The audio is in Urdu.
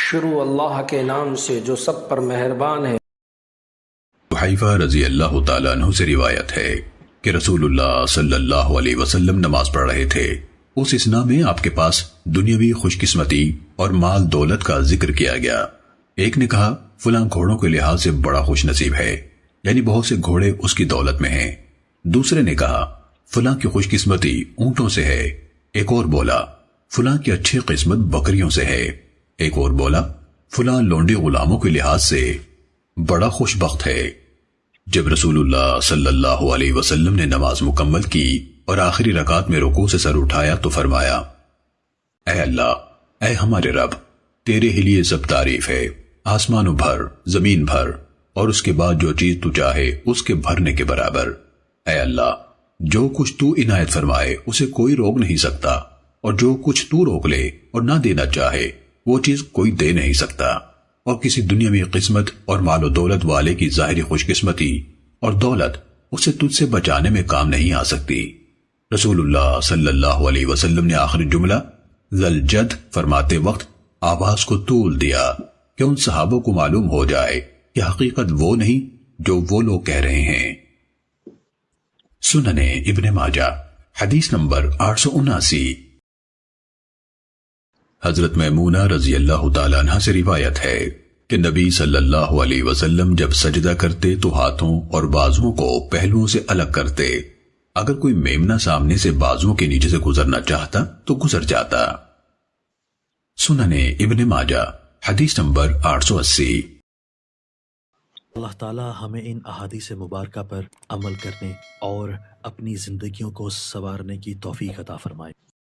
شروع اللہ کے نام سے جو سب پر مہربان ہے۔ حیفہ رضی اللہ تعالیٰ عنہ سے روایت ہے کہ رسول اللہ صلی اللہ علیہ وسلم نماز پڑھ رہے تھے۔ اس اثناء میں آپ کے پاس دنیاوی خوش قسمتی اور مال دولت کا ذکر کیا گیا۔ ایک نے کہا فلاں گھوڑوں کے لحاظ سے بڑا خوش نصیب ہے، یعنی بہت سے گھوڑے اس کی دولت میں ہیں۔ دوسرے نے کہا فلاں کی خوش قسمتی اونٹوں سے ہے۔ ایک اور بولا فلاں کی اچھی قسمت بکریوں سے ہے۔ ایک اور بولا فلاں لونڈی غلاموں کے لحاظ سے بڑا خوش بخت ہے۔ جب رسول اللہ صلی اللہ علیہ وسلم نے نماز مکمل کی اور آخری رکعت میں رکوع سے سر اٹھایا تو فرمایا، اے اللہ، اے ہمارے رب، تیرے ہی لیے سب تعریف ہے، آسمانوں بھر، زمین بھر، اور اس کے بعد جو چیز تو چاہے اس کے بھرنے کے برابر۔ اے اللہ، جو کچھ تو عنایت فرمائے اسے کوئی روک نہیں سکتا، اور جو کچھ تو روک لے اور نہ دینا چاہے وہ چیز کوئی دے نہیں سکتا، اور کسی دنیاوی قسمت اور مال و دولت والے کی ظاہری خوش قسمتی اور دولت اسے تجھ سے بچانے میں کام نہیں آ سکتی۔ رسول اللہ صلی اللہ علیہ وسلم نے آخری جملہ ذل جد فرماتے وقت آواز کو طول دیا کہ ان صحابوں کو معلوم ہو جائے کہ حقیقت وہ نہیں جو وہ لوگ کہہ رہے ہیں۔ سنن ابن ماجہ حدیث نمبر 879۔ حضرت میمونہ رضی اللہ تعالیٰ عنہ سے روایت ہے کہ نبی صلی اللہ علیہ وسلم جب سجدہ کرتے تو ہاتھوں اور بازوؤں کو پہلوؤں سے الگ کرتے۔ اگر کوئی میمنہ سامنے سے بازوؤں کے نیچے سے گزرنا چاہتا تو گزر جاتا۔ سنن ابن ماجہ حدیث نمبر 880۔ اللہ تعالی ہمیں ان احادیث مبارکہ پر عمل کرنے اور اپنی زندگیوں کو سنوارنے کی توفیق عطا فرمائے۔